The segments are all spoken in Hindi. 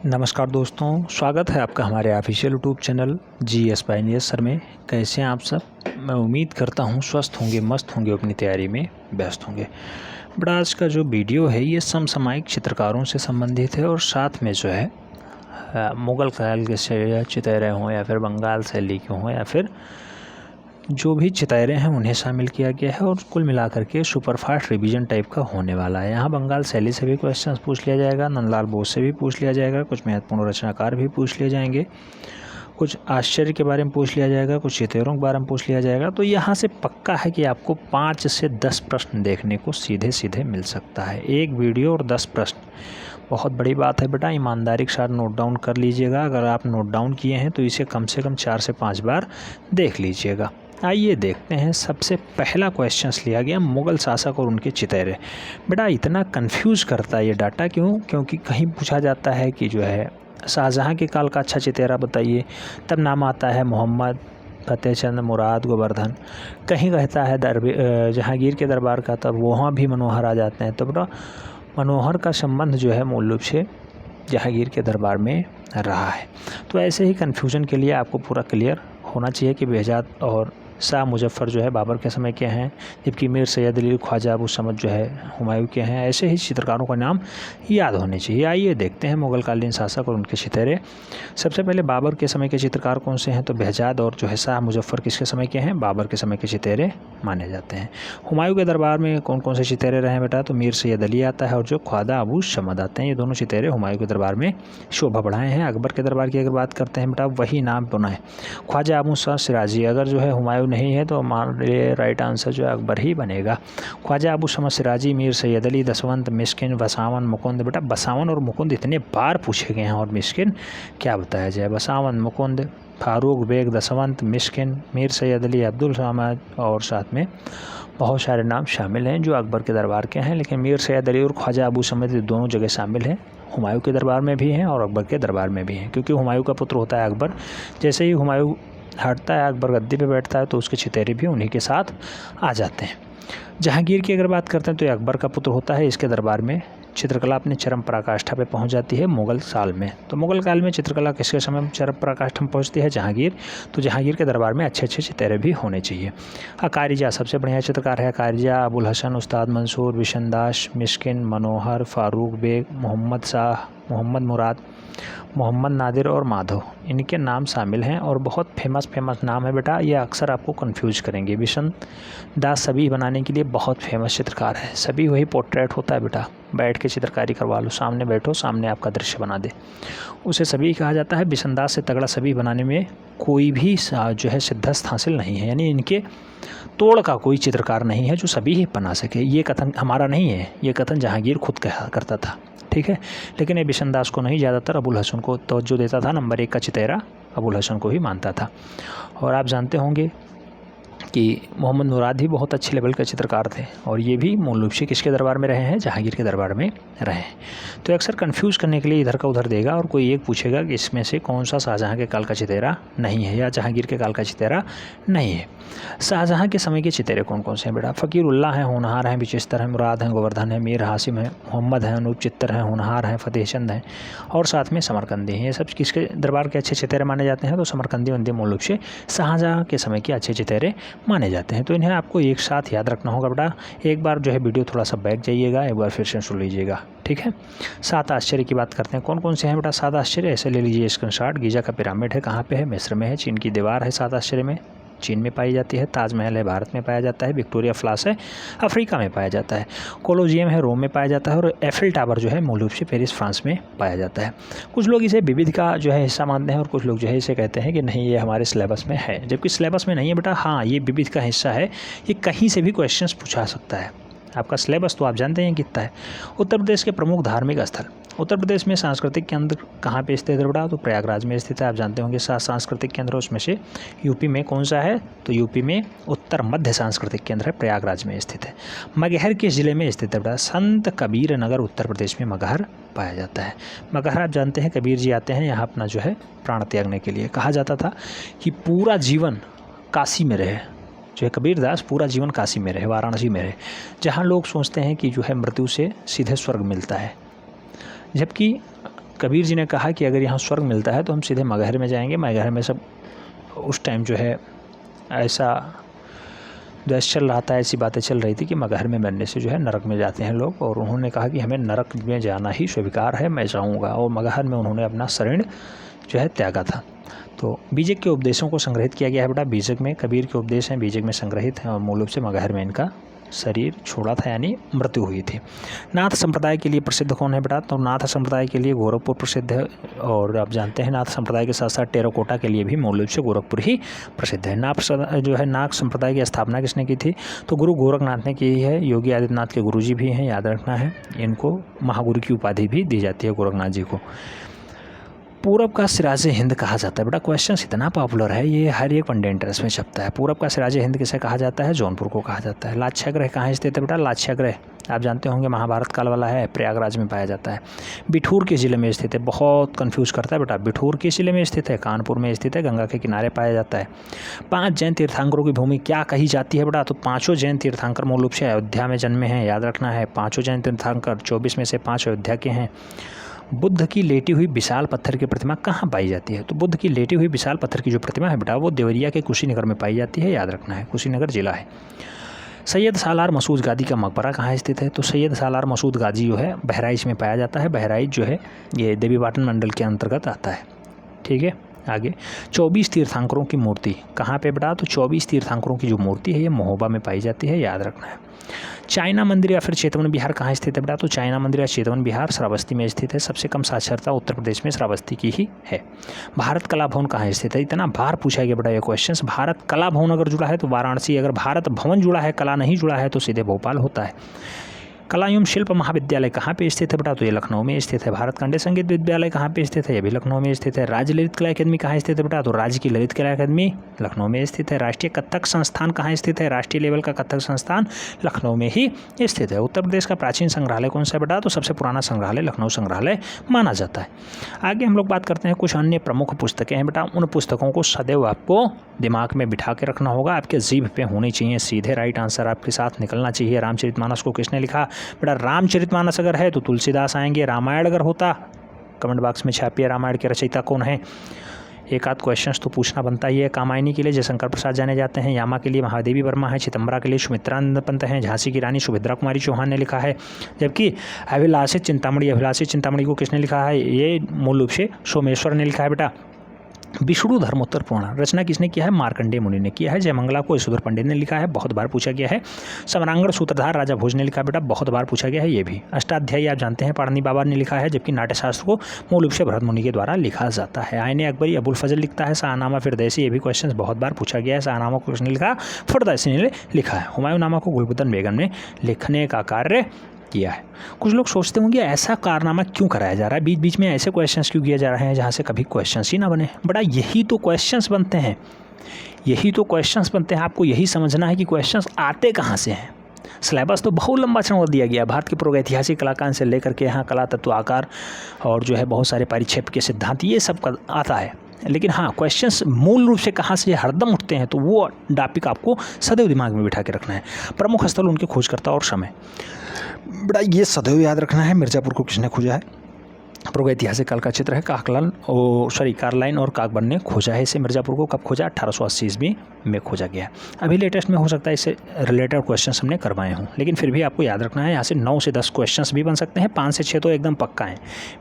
नमस्कार दोस्तों, स्वागत है आपका हमारे official YouTube channel GS Pioneer sir में। कैसे हैं आप सब? मैं उम्मीद करता हूं स्वस्थ होंगे, मस्त होंगे, अपनी तैयारी में व्यस्त होंगे। बट आज का जो वीडियो है ये समसामयिक चित्रकारों से संबंधित है और साथ में जो है मुग़ल ख़याल के चितैरे हों या फिर बंगाल शैली के हों या फिर जो भी चितैरे हैं उन्हें शामिल किया गया है और कुल मिलाकर के सुपरफास्ट रिवीजन टाइप का होने वाला है। यहाँ बंगाल शैली से भी क्वेश्चंस पूछ लिया जाएगा, नंदलाल बोस से भी पूछ लिया जाएगा, कुछ महत्वपूर्ण रचनाकार भी पूछ लिए जाएंगे, कुछ आश्चर्य के बारे में पूछ लिया जाएगा, कुछ चितैरों के बारे में पूछ लिया जाएगा। तो यहाँ से पक्का है कि आपको 5 से 10 प्रश्न देखने को सीधे सीधे मिल सकता है। एक वीडियो और 10 प्रश्न, बहुत बड़ी बात है बेटा। ईमानदारी के साथ नोट डाउन कर लीजिएगा। अगर आप नोट डाउन किए हैं तो इसे कम से कम 4 से 5 बार देख लीजिएगा। आइए देखते हैं। सबसे पहला क्वेश्चन लिया गया मुग़ल शासक और उनके चितैरे। बेटा इतना कंफ्यूज करता है ये डाटा क्यों? क्योंकि कहीं पूछा जाता है कि जो है शाहजहाँ के काल का अच्छा चितैरा बताइए, तब नाम आता है मोहम्मद, फतेहचंद, मुराद, गोवर्धन। कहीं कहता है जहांगीर के दरबार का, तब वहाँ भी मनोहर आ जाते हैं। तो बेटा मनोहर का संबंध जो है मूल रूप से जहांगीर के दरबार में रहा है। तो ऐसे ही कन्फ्यूजन के लिए आपको पूरा क्लियर होना चाहिए कि बेहजाद और शाह मुजफ्फर जो है बाबर के समय के हैं, जबकि मीर सैयद अली, ख्वाजा अबू समद जो है हुमायूं के हैं। ऐसे ही चित्रकारों का नाम याद होने चाहिए। आइए देखते हैं मुग़ल कालीन शासक और उनके चितैरे। सबसे पहले बाबर के समय के चित्रकार कौन से हैं? तो बेहजाद और जो है शाह मुजफ्फर किसके समय के हैं? बाबर के समय के चितैरे माने जाते हैं। हुमायूं के दरबार में कौन कौन से चितैरे रहे हैं बेटा? तो मीर सैयद अली आता है और जो ख्वाजा अबू समद आते हैं। ये दोनों चितैरे हुमायूं के दरबार में शोभा बढ़ाए हैं। अकबर के दरबार की अगर बात करते हैं बेटा, वही नाम बना है ख्वाजा अबू सिराजी। अगर जो है हुमायूं नहीं है तो मान लिए राइट आंसर जो है अकबर ही बनेगा। ख्वाजा अबू समद सिराजी, मीर सैयद अली, दसवंत, मिस्किन, बसावन, मुकुंद। बेटा बसावन और मुकुंद इतने बार पूछे गए हैं और मिस्किन क्या बताया जाए? बसावन, मुकुंद, फारूक बेग, दसवंत, मिस्किन, मीर सैयद अली, अब्दुल समाद और साथ में बहुत सारे नाम शामिल हैं जो अकबर के दरबार के हैं। लेकिन मीर सैयद अली और ख्वाजा अबू समद दोनों जगह शामिल हैं। हुमायूं के दरबार में भी हैं और अकबर के दरबार में भी हैं, क्योंकि हुमायूं का पुत्र होता है अकबर। जैसे ही हुमायूं हटता है, अकबर गद्दी पे बैठता है, तो उसके चितैरे भी उन्हीं के साथ आ जाते हैं। जहांगीर की अगर बात करते हैं तो ये अकबर का पुत्र होता है। इसके दरबार में चित्रकला अपनी चरम पराकाष्ठा पे पहुंच जाती है मुग़ल साल में। तो मुग़ल काल में चित्रकला किसके समय चरम पराकाष्ठा में पहुंचती है? जहांगीर। तो जहांगीर के दरबार में अच्छे अच्छे चितैरे भी होने चाहिए। अकारिजा सबसे बढ़िया चित्रकार है। अकारिजा, अबुल हसन, उस्ताद मंसूर, बिशनदास, मिस्किन, मनोहर, फारूक बेग, मोहम्मद शाह, मोहम्मद मुराद, मोहम्मद नादिर और माधव, इनके नाम शामिल हैं। और बहुत फेमस नाम है बेटा, ये अक्सर आपको कंफ्यूज करेंगे। बिशन दास सभी बनाने के लिए बहुत फेमस चित्रकार है। सभी वही पोर्ट्रेट होता है बेटा, बैठ के चित्रकारी करवा लो, सामने बैठो, सामने आपका दृश्य बना दे, उसे सभी कहा जाता है। बिशन दास से तगड़ा सभी बनाने में कोई भी जो है सिद्धस्त हासिल नहीं है, यानी इनके तोड़ का कोई चित्रकार नहीं है जो सभी ही बना सके। ये कथन हमारा नहीं है, ये कथन जहांगीर खुद कहा करता था, ठीक है। लेकिन ये बिशन दास को नहीं, ज़्यादातर अबुल हसन को तवज्जो देता था। नंबर 1 का चितैरा अबुल हसन को ही मानता था। और आप जानते होंगे कि मोहम्मद मुराद ही बहुत अच्छे लेवल के चित्रकार थे और ये भी मूल रूप से किसके दरबार में रहे हैं? जहांगीर के दरबार में रहे हैं। तो अक्सर कंफ्यूज करने के लिए इधर का उधर देगा और कोई एक पूछेगा कि इसमें से कौन सा शाहजहाँ के काल का चितैरा नहीं है या जहांगीर के काल का चितैरा नहीं है। शाहजहाँ के समय के चितैरे कौन कौन से हैं बेटा? फ़कीरुल्लाह हैं, होनहार हैं, बिचेस्तर हैं, मुराद हैं, गोवर्धन हैं, मीर हासिम हैं, मोहम्मद हैं, अनूप चित्तर हैं, होनहार हैं, फतेहचंद हैं और साथ में समरकंदी हैं। ये सब किसके दरबार के अच्छे चितैरे माने जाते हैं? तो समरकंदी वंदी मूल रूप से शाहजहाँ के समय के अच्छे चितैरे माने जाते हैं। तो इन्हें आपको एक साथ याद रखना होगा बेटा। एक बार जो है वीडियो थोड़ा सा बैक जाइएगा, एक बार फिर से सुन लीजिएगा, ठीक है। 7 आश्चर्य की बात करते हैं। कौन कौन से हैं बेटा 7 आश्चर्य? ऐसे ले लीजिए स्क्रीनशॉट। गीज़ा का पिरामिड है, कहाँ पे है? मिस्र में है। चीन की दीवार है 7 आश्चर्य में, चीन में पाई जाती है। ताजमहल है, भारत में पाया जाता है। विक्टोरिया फ्लास है, अफ्रीका में पाया जाता है। कोलोजियम है, रोम में पाया जाता है। और एफिल टावर जो है मूल रूप से पेरिस, फ्रांस में पाया जाता है। कुछ लोग इसे विविध का जो है हिस्सा मानते हैं और कुछ लोग जो है इसे कहते हैं कि नहीं, ये हमारे सिलेबस में है, जबकि सिलेबस में नहीं है बेटा। हाँ, ये विविध का हिस्सा है, ये कहीं से भी क्वेश्चन पूछा सकता है। आपका सिलेबस तो आप जानते हैं कितना है। उत्तर प्रदेश के प्रमुख धार्मिक स्थल। उत्तर प्रदेश में सांस्कृतिक केंद्र कहाँ पे स्थित है बेटा? तो प्रयागराज में स्थित है। आप जानते होंगे 7 सांस्कृतिक केंद्र, उसमें से यूपी में कौन सा है? तो यूपी में उत्तर मध्य सांस्कृतिक केंद्र है, प्रयागराज में स्थित है। मगहर किस जिले में स्थित है बेटा? संत कबीर नगर उत्तर प्रदेश में मगहर पाया जाता है। मगहर आप जानते हैं कबीर जी आते हैं यहाँ अपना जो है प्राण त्यागने के लिए। कहा जाता था कि पूरा जीवन काशी में रहे, जो है कबीरदास पूरा जीवन काशी में रहे, वाराणसी में रहे, जहाँ लोग सोचते हैं कि जो है मृत्यु से सीधे स्वर्ग मिलता है, जबकि कबीर जी ने कहा कि अगर यहाँ स्वर्ग मिलता है तो हम सीधे मगहर में जाएंगे। मगहर में सब उस टाइम जो है ऐसा द्वेष चल रहा था, ऐसी बातें चल रही थी कि मगहर में मरने से जो है नरक में जाते हैं लोग, और उन्होंने कहा कि हमें नरक में जाना ही स्वीकार है, मैं जाऊँगा, और मगहर में उन्होंने अपना शरीर जो है त्यागा था। तो बीजक के उपदेशों को संग्रहित किया गया है बेटा। बीजक में कबीर के उपदेश हैं, बीजक में संग्रहित हैं, और मूल रूप से मगहर में इनका शरीर छोड़ा था, यानी मृत्यु हुई थी। नाथ संप्रदाय के लिए प्रसिद्ध कौन है बेटा? तो नाथ संप्रदाय के लिए गोरखपुर प्रसिद्ध है, और आप जानते हैं नाथ संप्रदाय के साथ साथ टेराकोटा के लिए भी मूल रूप से गोरखपुर ही प्रसिद्ध है। नाथ संप्रदाय की स्थापना किसने की थी? तो गुरु गोरखनाथ ने की है। योगी आदित्यनाथ के गुरु जी भी हैं, याद रखना है। इनको महागुरु की उपाधि भी दी जाती है गोरखनाथ जी को। पूरब का सिराज हिंद कहा जाता है बेटा। क्वेश्चन इतना पॉपुलर है, ये हर एक वनडे इंटरेस्ट में छपता है। पूरब का सिराज हिंद किसे कहा जाता है? जौनपुर को कहा जाता है। लाक्षागृह कहाँ स्थित है बेटा? लाक्षागृह आप जानते होंगे महाभारत काल वाला है, प्रयागराज में पाया जाता है। बिठूर के ज़िले में स्थित है, बहुत कंफ्यूज करता है बेटा। बिठूर के ज़िले में स्थित है, कानपुर में स्थित है, गंगा के किनारे पाया जाता है। 5 जैन तीर्थंकरों की भूमि क्या कही जाती है बेटा? तो 5 जैन तीर्थंकर मूल रूप से अयोध्या में जन्मे हैं, याद रखना है। 5 जैन तीर्थंकर, 24 में से 5 अयोध्या के हैं। बुद्ध की लेटी हुई विशाल पत्थर की प्रतिमा कहाँ पाई जाती है? तो बुद्ध की लेटी हुई विशाल पत्थर की जो प्रतिमा है बेटा, वो देवरिया के कुशीनगर में पाई जाती है, याद रखना है। कुशीनगर जिला है। सैयद सालार मसूद गाजी का मकबरा कहाँ स्थित है? तो सैयद सालार मसूद गाजी जो है बहराइच में पाया जाता है। बहराइच जो है ये देवी पाटन मंडल के अंतर्गत आता है। ठीक है, आगे 24 तीर्थंकरों की मूर्ति कहाँ पे बेटा? तो 24 तीर्थंकरों की जो मूर्ति है ये महोबा में पाई जाती है, याद रखना है। चाइना मंदिर या फिर चेतवन विहार कहाँ स्थित है बेटा? तो चाइना मंदिर या चेतवन विहार श्रावस्ती में स्थित है। सबसे कम साक्षरता उत्तर प्रदेश में श्रावस्ती की ही है। भारत कला भवन कहाँ स्थित है? इतना बार पूछा गया बेटा ये क्वेश्चन। भारत कला भवन अगर जुड़ा है तो वाराणसी, अगर भारत भवन जुड़ा है, कला नहीं जुड़ा है तो सीधे भोपाल होता है। कला एवं शिल्प महाविद्यालय कहाँ पे स्थित है बेटा? तो ये लखनऊ में स्थित है। भारत खंडे संगीत विद्यालय कहाँ पे स्थित है? ये भी लखनऊ में स्थित है। राज्य ललित कला अकादमी कहाँ स्थित है बेटा? तो राज्य की ललित कला अकादमी लखनऊ में स्थित है। राष्ट्रीय कथक संस्थान कहाँ स्थित है? राष्ट्रीय लेवल का कथक संस्थान लखनऊ में ही स्थित है। उत्तर प्रदेश का प्राचीन संग्रहालय कौन सा है बेटा? तो सबसे पुराना संग्रहालय लखनऊ संग्रहालय माना जाता है। आगे हम लोग बात करते हैं कुछ अन्य प्रमुख पुस्तकें हैं बेटा। उन पुस्तकों को सदैव आपको दिमाग में बिठा के रखना होगा, आपके जीभ पे होनी चाहिए, सीधे राइट आंसर आपके साथ निकलना चाहिए। रामचरितमानस को किसने लिखा बेटा? रामचरितमानस अगर है तो तुलसीदास आएंगे। रामायण अगर होता कमेंट बॉक्स में छापिए रामायण के रचयिता कौन है। एक आध क्वेश्चंस तो पूछना बनता ही है। कामायनी के लिए जयशंकर प्रसाद जाने जाते हैं। यामा के लिए महादेवी वर्मा है। चिदम्बरा के लिए सुमित्रानंद पंत हैं। झांसी की रानी सुभद्रा कुमारी चौहान ने लिखा है। जबकि अभिलाषित चिंतामणि को किसने लिखा है? ये मूल रूप से सोमेश्वर ने लिखा है बेटा। विष्णु धर्मोत्तर पुराण रचना किसने किया है? मार्कंडेय मुनि ने किया है। जयमंगला को यशोधर पंडित ने लिखा है, बहुत बार पूछा गया है। सम्रांगण सूत्रधार राजा भोज ने लिखा बेटा, बहुत बार पूछा गया है ये भी। अष्टाध्यायी आप जानते हैं पाणिनि बाबा ने लिखा है, जबकि नाट्यशास्त्र को मूल रूप से भरत मुनि के द्वारा लिखा जाता है। आईने अकबरी अबुल फजल लिखता है। शाहनामा फिरदौसी, ये भी क्वेश्चन बहुत बार पूछा गया है। शाहनामा को किसने लिखा? फिरदौसी ने लिखा है। हुमायूं नामा को गुलबदन बेगम ने लिखने का कार्य किया है। कुछ लोग सोचते होंगे ऐसा कारनामा क्यों कराया जा रहा है, बीच बीच में ऐसे क्वेश्चंस क्यों किए जा रहे हैं जहाँ से कभी क्वेश्चंस ही ना बने। बड़ा यही तो क्वेश्चंस बनते हैं, आपको यही समझना है कि क्वेश्चंस आते कहाँ से हैं। सिलेबस तो बहुत लंबा चौड़ा दिया गया, भारत के प्रागैतिहासिक कलाकांड से लेकर के यहाँ कला तत्व आकार और जो है बहुत सारे परिक्षेप के सिद्धांत, ये सब का आता है। लेकिन हाँ, क्वेश्चंस मूल रूप से कहाँ से हरदम उठते हैं तो वो टॉपिक आपको सदैव दिमाग में बिठा के रखना है। प्रमुख स्थल, उनके खोजकर्ता और समय, बड़ा ये सदैव याद रखना है। मिर्ज़ापुर को किसने खोजा है? प्रागैतिहासिक काल का चित्र है। कार्लाइन और काकबर्न ने खोजा है इसे। मिर्ज़ापुर को कब खोजा? 1880 ईस्वी में खोजा गया। अभी लेटेस्ट में हो सकता है इससे रिलेटेड क्वेश्चन हमने करवाए हों, लेकिन फिर भी आपको याद रखना है। यहाँ से 9 से 10 क्वेश्चंस भी बन सकते हैं, 5 से 6 तो एकदम पक्का है।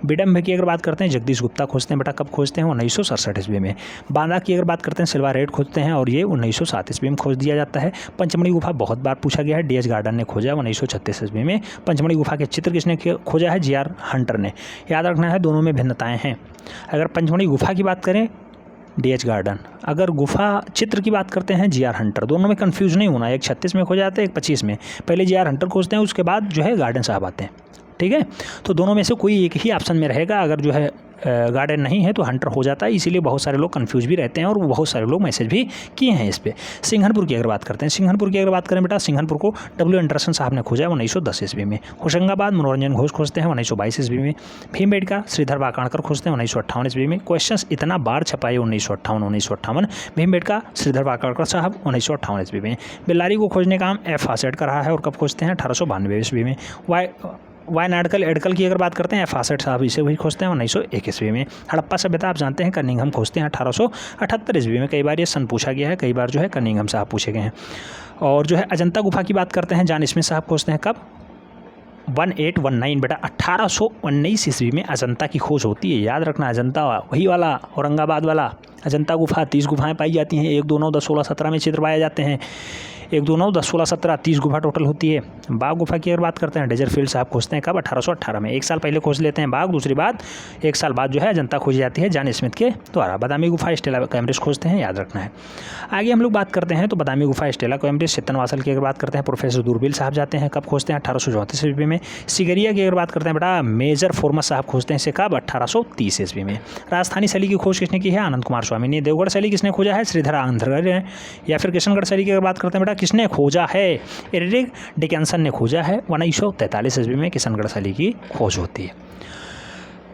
विडम्ब की अगर बात करते हैं, जगदीश गुप्ता खोजते हैं बेटा। कब खोजते हैं? 1967 ईस्वी में। बांदा की अगर बात करते हैं, सिल्वा रेड खोजते हैं और ये 1907 ईस्वी में खोज दिया जाता है। पंचमढ़ी गुफा बहुत बार पूछा गया है, डीएच गार्डन ने खोजा 1936 ईस्वी में। पंचमढ़ी गुफा के चित्र किसने खोजा है? जीआर हंटर ने। याद रखना है, दोनों में भिन्नताएं हैं। अगर पंचमढ़ी गुफा की बात करें, डीएच गार्डन, अगर गुफा चित्र की बात करते हैं, जीआर हंटर। दोनों में कंफ्यूज नहीं होना, एक 36 में खोजा जाता है, एक 25 में। पहले जीआर हंटर खोजते हैं, उसके बाद जो है गार्डन साहब आते हैं। ठीक है, तो दोनों में से कोई एक ही ऑप्शन में रहेगा। अगर जो है गार्डन नहीं है तो हंटर हो जाता है, इसीलिए बहुत सारे लोग कंफ्यूज भी रहते हैं और बहुत सारे लोग मैसेज भी किए हैं इस पर। सिंघनपुर की अगर बात करते हैं, सिंघनपुर की अगर बात करें बेटा, सिंघनपुर को डब्ल्यू एंडरसन साहब ने खोजा है 1910 ईस्वी में। होशंगाबाद मनोरंजन घोष खोजते हैं 1922 ईस्वी में। भीमबेटका श्रीधर वाकाणकर खोजते हैं 1958 ईस्वी में। क्वेश्चन इतना बार छपाए 1958। भीमबेटका श्रीधर वाकाणकर साहब 1958 ईस्वी में। बेल्लारी को खोजने का काम एफ आसेट का रहा है और कब खोजते हैं? 1892 ईस्वी में। वायनाडकल एडकल की अगर बात करते हैं फासेट साहब इसे वही खोजते हैं 1901 ईस्वी में। हड़प्पा सभ्यता आप जानते हैं कनिंघम खोजते हैं 1878 ईस्वी में। कई बार ये सन पूछा गया है, कई बार जो है कनिंघम साहब पूछे गए हैं। और जो है अजंता गुफा की बात करते हैं जॉन स्मिथ साहब खोजते हैं कब 1819 बेटा 1819 ईस्वी में अजंता की खोज होती है। याद रखना अजंता वही वाला औरंगाबाद वाला अजंता गुफा। 30 गुफाएं पाई जाती हैं, 1 2 9 10 16 17 में चित्र पाए जाते हैं। 1 2 9 10 16 17 30 गुफा टोटल होती है। बाघ गुफा की अगर बात करते हैं डेजरफील्ड साहब खोजते हैं कब 1818 में। 1 साल पहले खोज लेते हैं बाघ, दूसरी बात 1 साल बाद जो है अजंता खोजी जाती है जॉन स्मिथ के द्वारा। बादामी गुफा स्टेला कैम्ब्रिज खोजते हैं, याद रखना है। आगे हम लोग बात करते हैं तो बादामी गुफा स्टेला कैम्ब्रिज चित्तनवासल की अगर बात करते हैं प्रोफेसर दूरबील साहब जाते हैं कब खोजते हैं 1834 ईस्वी में। सिगरिया की अगर बात करते हैं बेटा मेजर फॉर्मस साहब खोजते हैं इसे कब 1830 ईस्वी में। राजस्थानी शैली की खोज किसने की है आनंद कुमार स्वामी ने। देवगढ़ शैली किसने खोजा है श्रीधर आंध्रगढ़ ने। या फिर किशनगढ़ शैली की अगर बात करते हैं बेटा किसने खोजा है एरिक डिकेंसन ने खोजा है। 1943 ईस्वी में किशनगढ़ शैली की खोज होती है।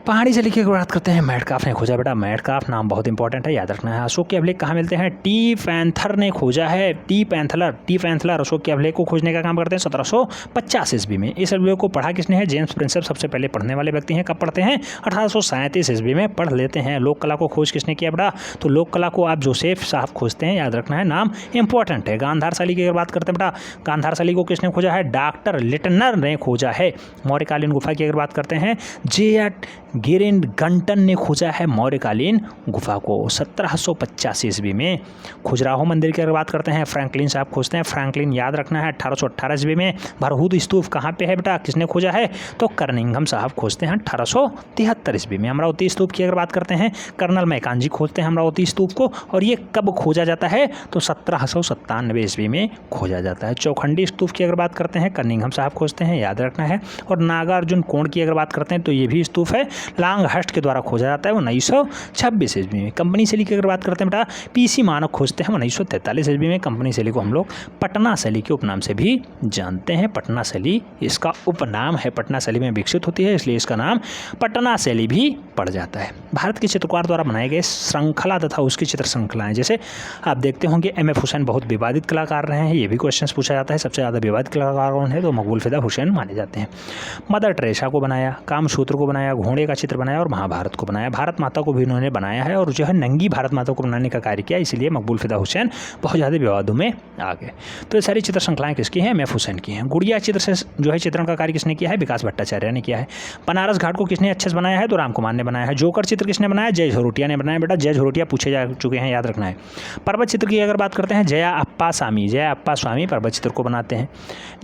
पहाड़ी शैली की बात करते हैं मैडकाफ ने खोजा बेटा। मैडकाफ नाम बहुत इंपॉर्टेंट है, याद रखना है। अशोक के अभिलेख कहाँ मिलते हैं टी पैंथर ने खोजा है। टी पैंथलर अशोक के अभिलेख को खोजने का काम करते हैं 1750 ईस्वी में। इस अभिलेख को पढ़ा किसने है जेम्स प्रिंसेप सबसे पहले पढ़ने वाले व्यक्ति हैं। कब पढ़ते हैं 1837 ईस्वी में पढ़ लेते हैं। लोक कला को खोज किसने किया बेटा तो लोक कला को आप जोसेफ साहब खोजते हैं, याद रखना है नाम इंपॉर्टेंट है। गांधार शैली की अगर बात करते हैं बेटा गांधार शैली को किसने खोजा है डॉक्टर लिटनर ने खोजा है। मौर्यकालीन गुफा की अगर बात करते हैं जे.एट. गिरिन गंटन ने खोजा है मौर्यकालीन गुफा को 1785 ईस्वी में। खजुराहो मंदिर की अगर बात करते हैं फ्रैंकलिन साहब खोजते हैं। फ्रैंकलिन याद रखना है 1818 ईस्वी में। भरहूद स्तूप कहाँ पे है बेटा किसने खोजा है तो कर्निंघम साहब खोजते हैं 1873 ईस्वी में। अमरावती स्तूप की अगर बात करते हैं कर्नल मैकांजी खोजते हैं अमरावती स्तूप को। और ये कब खोजा जाता है तो 1797 ईस्वी में खोजा जाता है। चौखंडी स्तूप की अगर बात करते हैं कर्निंघम साहब खोजते हैं, याद रखना है। और नागार्जुन कोण की अगर बात करते हैं तो ये भी स्तूप है लांगहस्ट के द्वारा खोजा जाता है 1926 ईस्वी में। कंपनी शैली की अगर बात करते हैं बेटा पीसी मानक खोजते हैं 1943 ईस्वी में। कंपनी शैली को हम लोग पटना शैली के उपनाम से भी जानते हैं। पटना शैली इसका उपनाम है, पटना शैली में विकसित होती है इसलिए इसका नाम पटना शैली भी पड़ जाता है। भारत के चित्रकार द्वारा बनाए गए श्रृंखला तथा उसकी चित्र श्रृंखलाएं जैसे आप देखते होंगे M.F. हुसैन बहुत विवादित कलाकार रहे हैं, ये भी क्वेश्चन पूछा जाता है। सबसे ज़्यादा विवादित कलाकार कौन है तो मकबूल फिदा हुसैन माने जाते हैं। मदर टेरेसा को बनाया, कामसूत्र को बनाया, घोड़े का चित्र बनाया और महाभारत को बनाया। भारत माता को भी उन्होंने बनाया है और जो है नंगी भारत माता को बनाने का कार्य किया, इसलिए मकबूल फिदा हुसैन बहुत ज़्यादा विवादों में आ गए। तो ये सारी चित्र श्रृंखलाएं किसकी हैं M.F. हुसैन की हैं। गुड़िया चित्र से जो है चित्रण का कार्य किसने किया है विकास भट्टाचार्य ने किया है। बनारस घाट को किसने अच्छे से बनाया है तो राम कुमार ने बनाया है। जोकर चित्र किसने बनाया जय झरोटिया ने बनाया बेटा। जय झरोटिया पूछे जा चुके हैं, याद रखना है। पर्वत चित्र की अगर बात करते हैं जया अप्पा स्वामी पर्वत चित्र को बनाते हैं।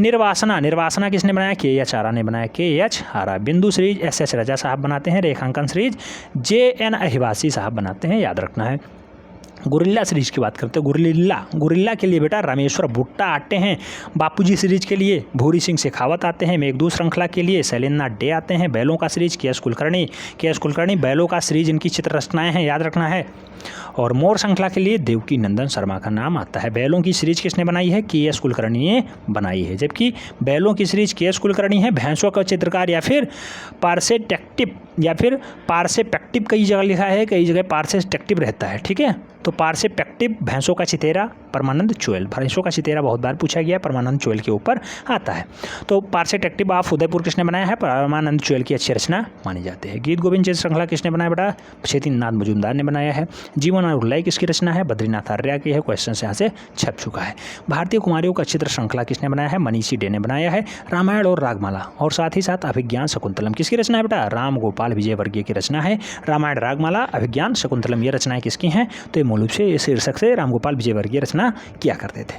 निर्वासना किसने बनाया K.H. आरा ने बनाया K.H. आरा। बिंदु सीरीज S.H. रजा साहब बनाते हैं। रेखांकन सीरीज J.N. अहिवासी साहब बनाते हैं, याद रखना है। गुरिल्ला सीरीज की बात करते हैं। गुरिल्ला के लिए बेटा रामेश्वर भुट्टा आते हैं। बापूजी सीरीज के लिए भूरी सिंह शेखावत आते हैं। मेघदूत श्रृंखला के लिए शैलेंद्रनाथ डे आते हैं। बैलों का सीरीज के एस कुलकर्णी बैलों का सीरीज इनकी चित्र रचनाएं हैं, याद रखना है। और मोर श्रृंखला के लिए देवकी नंदन शर्मा का नाम आता है। बैलों की सीरीज किसने बनाई है के.एस. कुलकर्णी ने बनाई है, जबकि बैलों की सीरीज के.एस. कुलकर्णी है। भैंसों का चित्रकार या फिर पार्सेपेक्टिव कई जगह लिखा है, कई जगह पार्सेपेक्टिव रहता है, ठीक है। तो पार्सेपेक्टिव भैंसों का चितेरा परमानंद चोयल। भैंसों का चितेरा बहुत बार पूछा गया है, परमानंद चोयल के ऊपर आता है। तो पार्सेपेक्टिव ऑफ उदयपुर किसने बनाया है परमानंद चोयल की अच्छी रचना मानी जाती है। गीत गोविंद चित्र श्रृंखला किसने बनाया बेटा क्षेत्रीनाथ मजूमदार ने बनाया है। जीवन और उल्लय किसकी रचना है बद्रीनाथ आर्या की है। क्वेश्चन यहाँ से छप चुका है। भारतीय कुमारियों का चित्र श्रृंखला किसने बनाया है मनीषी डे ने बनाया है। रामायण और रागमाला और साथ ही साथ अभिज्ञान शकुंतलम किसकी रचना है बेटा राम गोपाल विजयवर्गीय की रचना है। रामायण रागमाला अभिज्ञान शकुंतलम ये रचनाएं किसकी हैं तो ये मूल रूप से इस शीर्षक से रामगोपाल विजयवर्गीय रचना किया करते थे।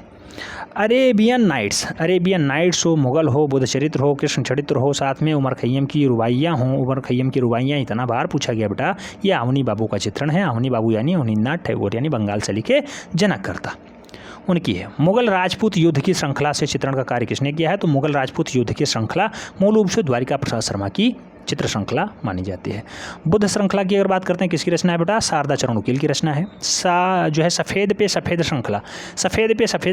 अरेबियन नाइट्स हो, मुगल हो, बुद्ध चरित्र हो, कृष्ण चरित्र हो, साथ में उमर खैयम की रुबाइयाँ हों। उमर खैयम की रुबाइयाँ इतना बार पूछा गया बेटा, ये अवनी बाबू का चित्रण है। अवनी बाबू यानी अवनीन्द्रनाथ टैगोर यानी बंगाल शैली के जनककर्ता उनकी है। मुगल राजपूत युद्ध की श्रृंखला से चित्रण का कार्य किसने किया है तो मुगल राजपूत युद्ध की श्रृंखला मूल रूप से द्वारिका प्रसाद शर्मा की चित्र श्रृंखला मानी जाती है। बुद्ध श्रृंखला की अगर बात करते हैं किसकी रचना है बेटा शारदा चरण उकील की रचना है। जो है सफ़ेद पे सफ़ेद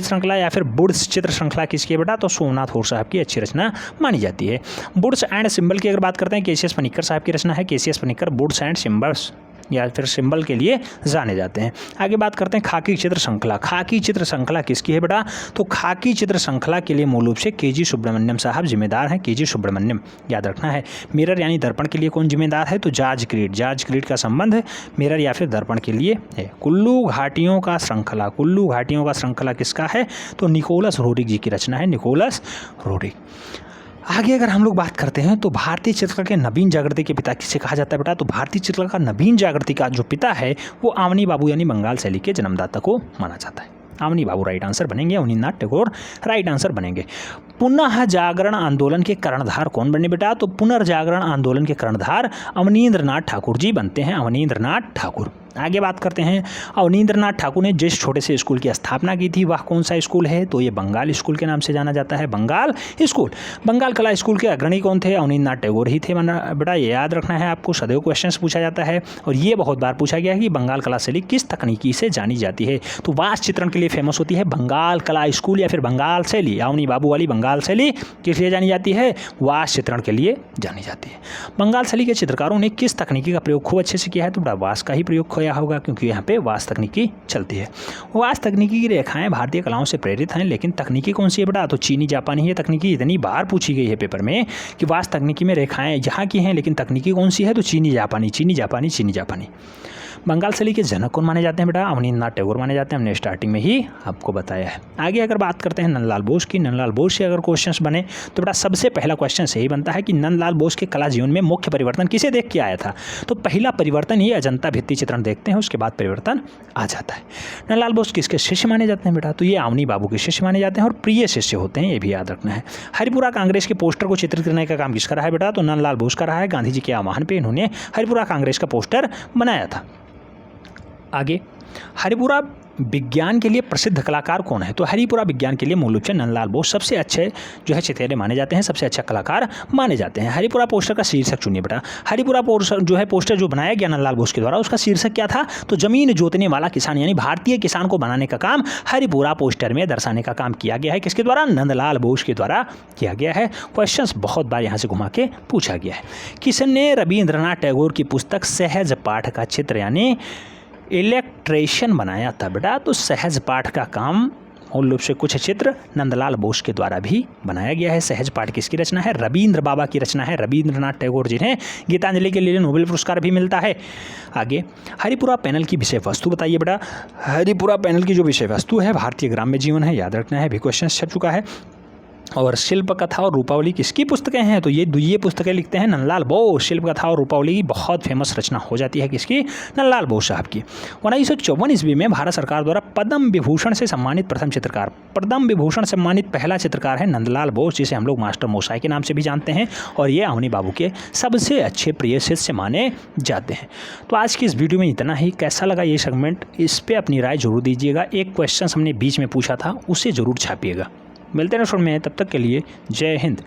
श्रृंखला या फिर बुड्स चित्र श्रृंखला किसकी है बेटा तो सोमनाथ होर साहब की अच्छी रचना मानी जाती है। बुड्स एंड सिंबल की अगर बात करते हैं केसीएस पनिक्कर साहब की रचना है। KCS Panicker Wood's and symbols या फिर सिंबल के लिए जाने जाते हैं। आगे बात करते हैं खाकी चित्र श्रृंखला। खाकी चित्र श्रृंखला किसकी है बेटा? तो खाकी चित्र श्रृंखला के लिए मूल रूप से के जी सुब्रमण्यम साहब जिम्मेदार हैं। के जी सुब्रमण्यम याद रखना है। मिरर यानी दर्पण के लिए कौन जिम्मेदार है? तो जॉर्ज क्रीड। जॉर्ज क्रीड का संबंध मिरर या फिर दर्पण के लिए है। कुल्लू घाटियों का श्रृंखला। कुल्लू घाटियों का श्रृंखला किसका है? तो निकोलस रोरिक जी की रचना है। Nicholas Roerich. आगे अगर हम लोग बात करते हैं तो भारतीय चित्रकला के नवीन जागृति के पिता किसे कहा जाता है बेटा? तो भारतीय चित्रकला का नवीन जागृति का जो पिता है वो अवनी बाबू यानी बंगाल शैली के जन्मदाता को माना जाता है। अवनी बाबू राइट आंसर बनेंगे। अवनींद्रनाथ टैगोर राइट आंसर बनेंगे। पुनः जागरण आंदोलन के कर्णधार कौन बने बेटा? तो पुनर्जागरण आंदोलन के कर्णधार अवनींद्रनाथ ठाकुर जी बनते हैं। अवनींद्रनाथ ठाकुर। आगे बात करते हैं, अवनींद्रनाथ ठाकुर ने जिस छोटे से स्कूल की स्थापना की थी वह कौन सा स्कूल है? तो ये बंगाल स्कूल के नाम से जाना जाता है। बंगाल स्कूल। बंगाल कला स्कूल के अग्रणी कौन थे? अवनींद्रनाथ टैगोर ही थे बेटा। ये याद रखना है आपको, सदैव क्वेश्चन पूछा जाता है और ये बहुत बार पूछा गया है कि बंगाल कला शैली किस तकनीकी से जानी जाती है? तो वास्तु चित्रण के लिए फेमस होती है बंगाल कला स्कूल या फिर बंगाल शैली। अवनी बाबू वाली बंगाल शैली किस लिए जानी जाती है? वास्तु चित्रण के लिए जानी जाती है। बंगाल शैली के चित्रकारों ने किस तकनीकी का प्रयोग खूब अच्छे से किया है? तो वास्तु का ही प्रयोग किया होगा, क्योंकि यहाँ पे वास्तु तकनीकी चलती है। वास्तु तकनीकी की रेखाएं भारतीय कलाओं से प्रेरित हैं, लेकिन तकनीकी कौन सी है बेटा? तो चीनी जापानी है तकनीकी। इतनी बार पूछी गई है पेपर में कि वास्तु तकनीकी में रेखाएं यहाँ की हैं, लेकिन तकनीकी कौन सी है? तो चीनी जापानी, चीनी जापानी, चीनी जापानी। बंगाल शैली के जनक कौन माने जाते हैं बेटा? अवनींद्रनाथ टैगोर माने जाते हैं। हमने स्टार्टिंग में ही आपको बताया है। आगे अगर बात करते हैं नंदलाल बोस की। नंदलाल बोस से अगर क्वेश्चंस बने तो बेटा सबसे पहला क्वेश्चन यही बनता है कि नंदलाल बोस के कला जीवन में मुख्य परिवर्तन किसे देख के आया था? तो पहला परिवर्तन ये अजंता भित्ति चित्रण देखते हैं, उसके बाद परिवर्तन आ जाता है। नंदलाल बोस किसके शिष्य माने जाते हैं बेटा? तो ये अवनी बाबू के शिष्य माने जाते हैं और प्रिय शिष्य होते हैं, ये भी याद रखना है। हरिपुरा कांग्रेस के पोस्टर को चित्रित करने का काम किसका रहा है बेटा? तो नंदलाल बोस का रहा है। गांधी जी के आह्वान पर इन्होंने हरिपुरा कांग्रेस का पोस्टर बनाया था। आगे, हरिपुरा विज्ञान के लिए प्रसिद्ध कलाकार कौन है? तो हरिपुरा विज्ञान के लिए मूल रूप से नंदलाल बोस सबसे अच्छे जो है चितेरे माने जाते हैं, सबसे अच्छा कलाकार माने जाते हैं। हरिपुरा पोस्टर का शीर्षक चुनिए बेटा। हरिपुरा पोस्टर जो बनाया गया नंदलाल बोस के द्वारा, उसका शीर्षक क्या था? तो जमीन जोतने वाला किसान, यानी भारतीय किसान को बनाने का काम हरिपुरा पोस्टर में दर्शाने का काम किया गया है। किसके द्वारा? नंदलाल बोस के द्वारा किया गया है। क्वेश्चन बहुत बार यहाँ से घुमा के पूछा गया है। किसने रविंद्रनाथ टैगोर की पुस्तक सहज पाठ का चित्र यानी इलेक्ट्रेशन बनाया था बेटा? तो सहज पाठ का काम मूल रूप से कुछ चित्र नंदलाल बोस के द्वारा भी बनाया गया है। सहज पाठ किसकी रचना है? रविंद्र बाबा की रचना है। रविंद्रनाथ टैगोर जिन्हें गीतांजलि के लिए नोबेल पुरस्कार भी मिलता है। आगे, हरिपुरा पैनल की विषय वस्तु बताइए बेटा। हरिपुरा पैनल की जो विषय वस्तु है भारतीय ग्राम्य जीवन है, याद रखना है, भी क्वेश्चन छप चुका है। और शिल्प कथा और रूपावली किसकी पुस्तकें हैं? तो ये पुस्तकें लिखते हैं नंदलाल बोस। शिल्प कथा और रूपावली की बहुत फेमस रचना हो जाती है किसकी? नंदलाल बोस साहब की। 1954 ईस्वी में भारत सरकार द्वारा पद्म विभूषण से सम्मानित प्रथम चित्रकार, पद्म विभूषण सम्मानित पहला चित्रकार है नंदलाल बोस, जिसे हम लोग मास्टर मोसाई के नाम से भी जानते हैं और ये अवनी बाबू के सबसे अच्छे प्रिय शिष्य माने जाते हैं। तो आज की इस वीडियो में इतना ही। कैसा लगा ये सेगमेंट, इस पर अपनी राय जरूर दीजिएगा। एक क्वेश्चन हमने बीच में पूछा था, उसे जरूर छापिएगा। मिलते हैं शो में, तब तक के लिए जय हिंद।